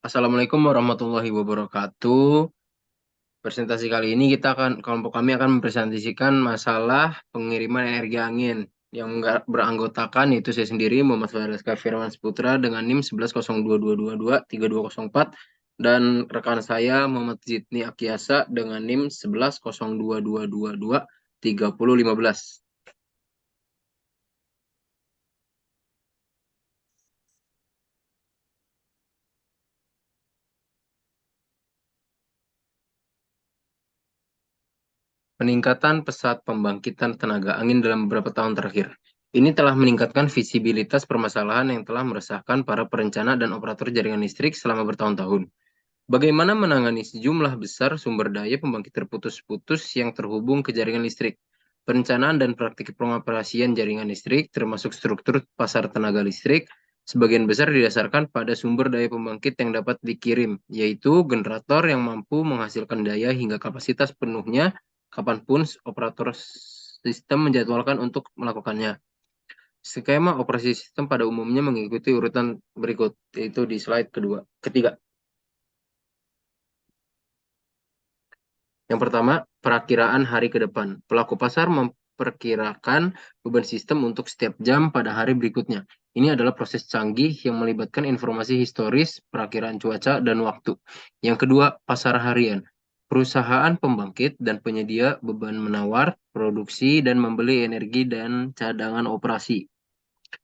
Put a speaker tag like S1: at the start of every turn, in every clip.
S1: Assalamualaikum warahmatullahi wabarakatuh. Presentasi kali ini kelompok kami akan mempresentasikan masalah pengiriman energi angin yang beranggotakan yaitu saya sendiri Muhammad Fahrizka Firman Putra dengan NIM 110222232204 dan rekan saya Muhammad Zidni Akiasa dengan NIM 110222223015. Peningkatan pesat pembangkitan tenaga angin dalam beberapa tahun terakhir. Ini telah meningkatkan visibilitas permasalahan yang telah meresahkan para perencana dan operator jaringan listrik selama bertahun-tahun. Bagaimana menangani sejumlah besar sumber daya pembangkit terputus-putus yang terhubung ke jaringan listrik? Perencanaan dan praktik pengoperasian jaringan listrik, termasuk struktur pasar tenaga listrik, sebagian besar didasarkan pada sumber daya pembangkit yang dapat dikirim, yaitu generator yang mampu menghasilkan daya hingga kapasitas penuhnya kapanpun operator sistem menjadwalkan untuk melakukannya. Skema operasi sistem pada umumnya mengikuti urutan berikut, yaitu di slide ketiga. Yang pertama, perakiraan hari ke depan. Pelaku pasar memperkirakan beban sistem untuk setiap jam pada hari berikutnya. Ini adalah proses canggih yang melibatkan informasi historis, perakiraan cuaca, dan waktu. Yang kedua, pasar harian. Perusahaan pembangkit dan penyedia beban menawar, produksi, dan membeli energi dan cadangan operasi.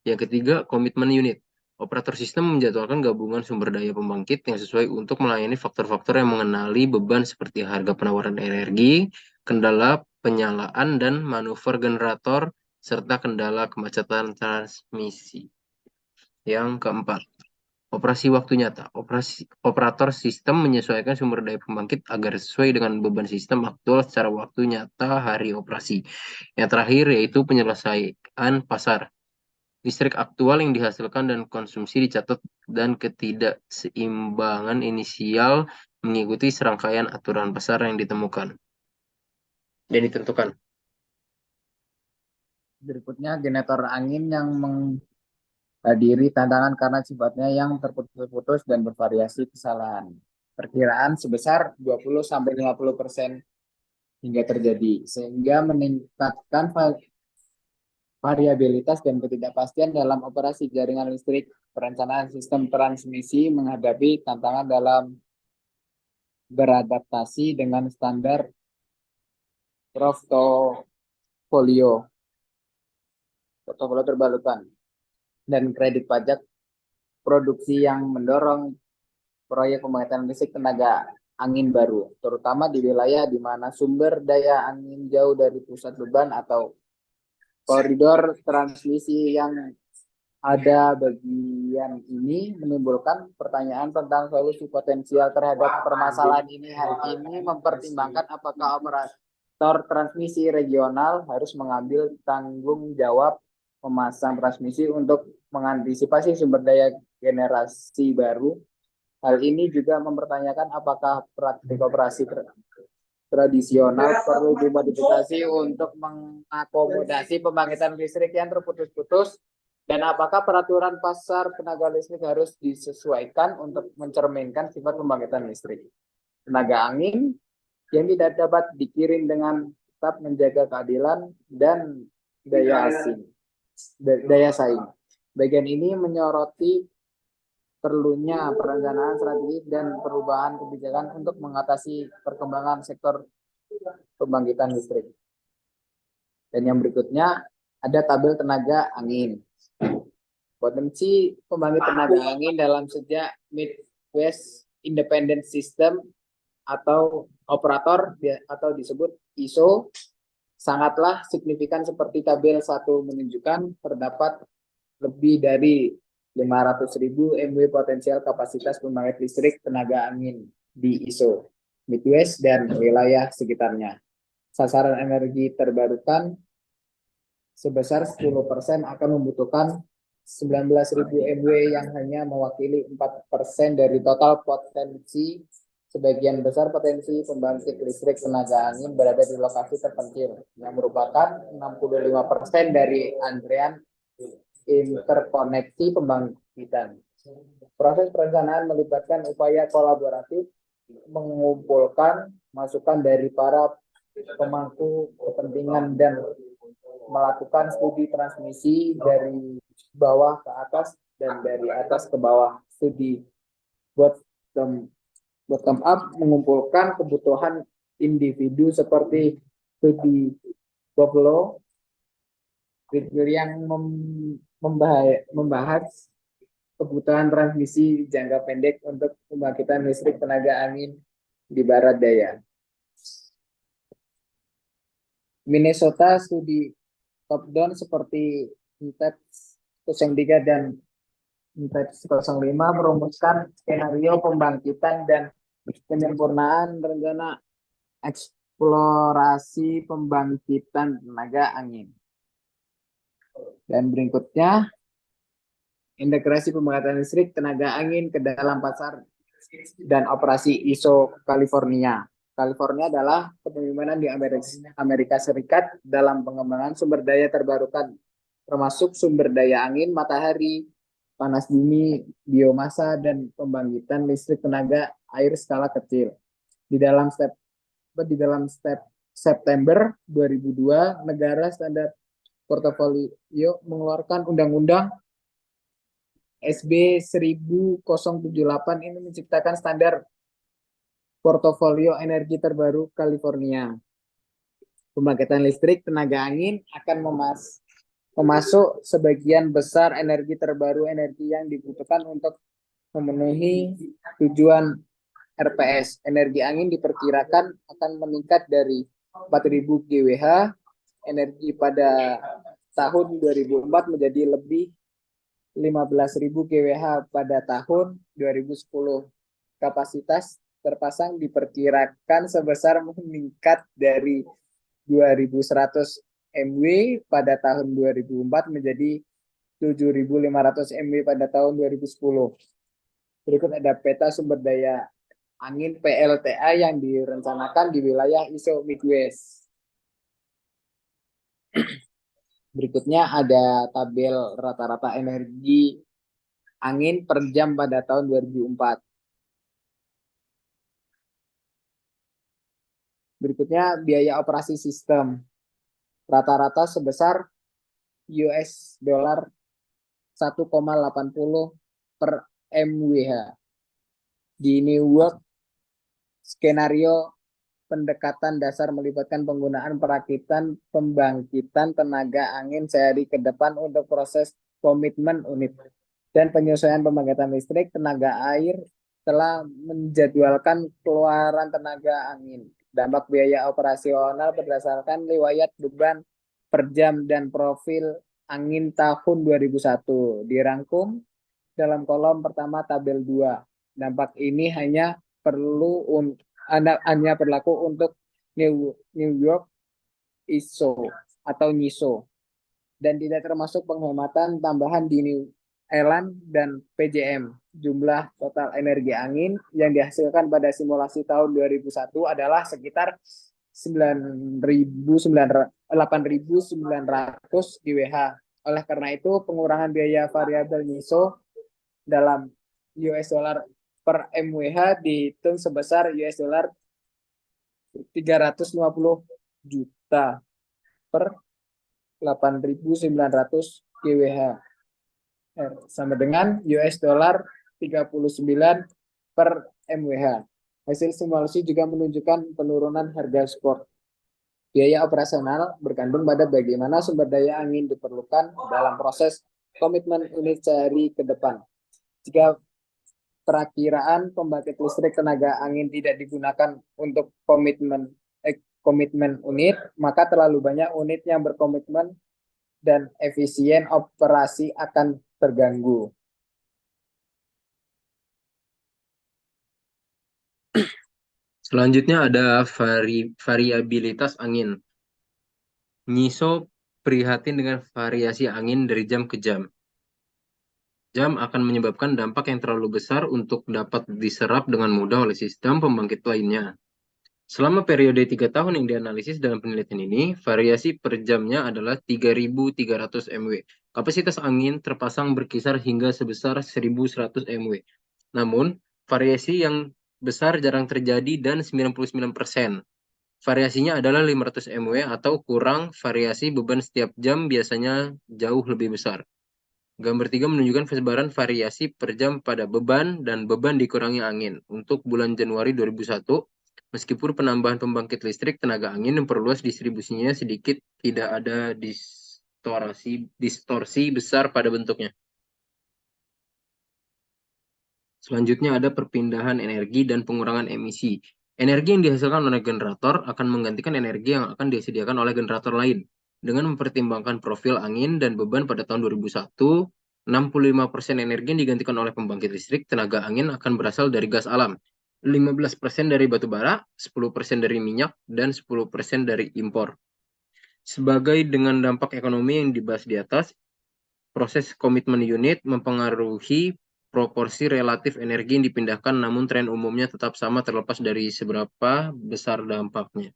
S1: Yang ketiga, komitmen unit. Operator sistem menjadwalkan gabungan sumber daya pembangkit yang sesuai untuk melayani faktor-faktor yang mengenali beban seperti harga penawaran energi, kendala penyalaan dan manuver generator, serta kendala kemacetan transmisi. Yang keempat, operasi waktu nyata. Operator sistem menyesuaikan sumber daya pembangkit agar sesuai dengan beban sistem aktual secara waktu nyata hari operasi. Yang terakhir yaitu penyelesaian pasar. Listrik aktual yang dihasilkan dan konsumsi dicatat dan ketidakseimbangan inisial mengikuti serangkaian aturan pasar yang ditemukan dan ditentukan.
S2: Berikutnya generator angin yang menghadiri tantangan karena sifatnya yang terputus-putus dan bervariasi kesalahan. Perkiraan sebesar 20-50% hingga terjadi, sehingga meningkatkan variabilitas dan ketidakpastian dalam operasi jaringan listrik. Perencanaan sistem transmisi menghadapi tantangan dalam beradaptasi dengan standar portofolio terbarukan dan kredit pajak produksi yang mendorong proyek pembangkitan listrik tenaga angin baru, terutama di wilayah di mana sumber daya angin jauh dari pusat beban atau koridor transmisi yang ada. Bagian ini menimbulkan pertanyaan tentang solusi potensial terhadap permasalahan ini. Hal ini mempertimbangkan apakah operator transmisi regional harus mengambil tanggung jawab memasang transmisi untuk mengantisipasi sumber daya generasi baru. Hal ini juga mempertanyakan apakah praktik operasi tradisional perlu dimodifikasi untuk mengakomodasi pembangkitan listrik yang terputus-putus, dan apakah peraturan pasar tenaga listrik harus disesuaikan untuk mencerminkan sifat pembangkitan listrik tenaga angin yang tidak dapat dikirim dengan tetap menjaga keadilan dan daya saing. Bagian ini menyoroti perlunya perencanaan strategis dan perubahan kebijakan untuk mengatasi perkembangan sektor pembangkitan listrik. Dan yang berikutnya ada tabel tenaga angin. Potensi pembangkit tenaga angin dalam sejak Midwest Independent System atau operator atau disebut ISO sangatlah signifikan. Seperti tabel 1 menunjukkan, terdapat lebih dari 500.000 MW potensial kapasitas pembangkit listrik tenaga angin di ISO Midwest dan wilayah sekitarnya. Sasaran energi terbarukan sebesar 10% akan membutuhkan 19.000 MW yang hanya mewakili 4% dari total potensi. Sebagian besar potensi pembangkit listrik tenaga angin berada di lokasi terpencil yang merupakan 65% dari antrean interkoneksi pembangkitan. Proses perencanaan melibatkan upaya kolaboratif mengumpulkan masukan dari para pemangku kepentingan dan melakukan studi transmisi dari bawah ke atas dan dari atas ke bawah. Studi bottom up mengumpulkan kebutuhan individu seperti studi Buffalo yang membahas kebutuhan transmisi jangka pendek untuk pembangkitan listrik tenaga angin di barat daya. Minnesota studi top down seperti INTEP 03 dan INTEP 05 merumuskan skenario pembangkitan dan penyempurnaan rencana eksplorasi pembangkitan tenaga angin. Dan berikutnya, integrasi pembangkitan listrik tenaga angin ke dalam pasar dan operasi ISO California. California adalah kepemimpinan di Amerika Serikat dalam pengembangan sumber daya terbarukan, termasuk sumber daya angin, matahari, panas bumi, biomasa, dan pembangkitan listrik tenaga air skala kecil. Di dalam September 2002, negara standar portofolio mengeluarkan Undang-Undang SB 1078 ini menciptakan standar portofolio energi terbaru California. Pembangkitan listrik tenaga angin akan memasuk sebagian besar energi terbaru, energi yang dibutuhkan untuk memenuhi tujuan RPS. Energi angin diperkirakan akan meningkat dari 4.000 GWh energi pada tahun 2004 menjadi lebih 15.000 GWh pada tahun 2010. Kapasitas terpasang diperkirakan sebesar meningkat dari 2.100 MW pada tahun 2004 menjadi 7.500 MW pada tahun 2010. Berikut ada peta sumber daya angin PLTA yang direncanakan di wilayah ISO Midwest. Berikutnya ada tabel rata-rata energi angin per jam pada tahun 2004. Berikutnya biaya operasi sistem. Rata-rata sebesar US dollar 1,80 per MWh. Di New York, skenario pendekatan dasar melibatkan penggunaan perakitan pembangkitan tenaga angin sehari ke depan untuk proses komitmen unit dan penyesuaian pembangkitan listrik tenaga air telah menjadwalkan keluaran tenaga angin. Dampak biaya operasional berdasarkan riwayat beban per jam dan profil angin tahun 2001. Dirangkum dalam kolom pertama tabel 2. Dampak ini hanya berlaku untuk New York ISO atau NISO dan tidak termasuk penghematan tambahan di New Island dan PJM. Jumlah total energi angin yang dihasilkan pada simulasi tahun 2001 adalah sekitar 8.900 GWh. Oleh karena itu, pengurangan biaya variabel NISO dalam US dollar per MWh dihitung sebesar US dollar 350 juta per 8.900 GWh. Sama dengan US dollar 39 per MWh. Hasil simulasi juga menunjukkan penurunan harga spot. Biaya operasional bergantung pada bagaimana sumber daya angin diperlukan dalam proses komitmen unit sehari ke depan. Jika perakiraan pembangkit listrik tenaga angin tidak digunakan untuk komitmen unit, maka terlalu banyak unit yang berkomitmen dan efisien operasi akan terganggu.
S1: Selanjutnya ada variabilitas angin. NISO prihatin dengan variasi angin dari jam ke jam. Jam akan menyebabkan dampak yang terlalu besar untuk dapat diserap dengan mudah oleh sistem pembangkit lainnya. Selama periode 3 tahun yang dianalisis dalam penelitian ini, variasi per jamnya adalah 3.300 MW. Kapasitas angin terpasang berkisar hingga sebesar 1.100 MW. Namun, variasi yang besar jarang terjadi dan 99%. Variasinya adalah 500 MW atau kurang. Variasi beban setiap jam biasanya jauh lebih besar. Gambar 3 menunjukkan persebaran variasi per jam pada beban dan beban dikurangi angin. Untuk bulan Januari 2001, meskipun penambahan pembangkit listrik tenaga angin memperluas distribusinya sedikit, tidak ada distorsi besar pada bentuknya. Selanjutnya ada perpindahan energi dan pengurangan emisi. Energi yang dihasilkan oleh generator akan menggantikan energi yang akan disediakan oleh generator lain. Dengan mempertimbangkan profil angin dan beban pada tahun 2001, 65% energi yang digantikan oleh pembangkit listrik tenaga angin akan berasal dari gas alam, 15% dari batu bara, 10% dari minyak, dan 10% dari impor. Sebagai dengan dampak ekonomi yang dibahas di atas, proses komitmen unit mempengaruhi proporsi relatif energi yang dipindahkan, namun tren umumnya tetap sama terlepas dari seberapa besar dampaknya.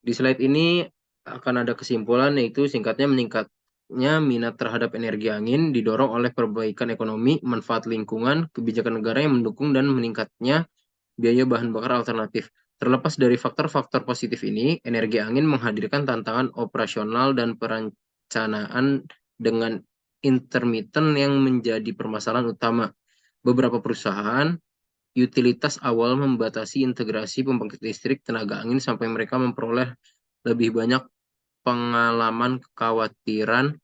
S1: Di slide ini akan ada kesimpulan, yaitu singkatnya meningkatnya minat terhadap energi angin didorong oleh perbaikan ekonomi, manfaat lingkungan, kebijakan negara yang mendukung, dan meningkatnya biaya bahan bakar alternatif. Terlepas dari faktor-faktor positif ini, energi angin menghadirkan tantangan operasional dan perencanaan dengan intermittent yang menjadi permasalahan utama. Beberapa perusahaan utilitas awal membatasi integrasi pembangkit listrik tenaga angin sampai mereka memperoleh lebih banyak pengalaman kekhawatiran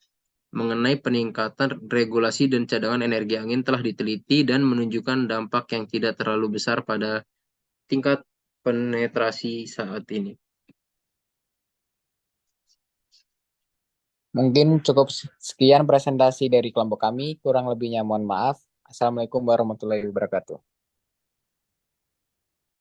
S1: mengenai peningkatan regulasi dan cadangan energi angin telah diteliti dan menunjukkan dampak yang tidak terlalu besar pada tingkat penetrasi saat ini.
S2: Mungkin cukup sekian presentasi dari kelompok kami. Kurang lebihnya mohon maaf. Assalamualaikum warahmatullahi wabarakatuh.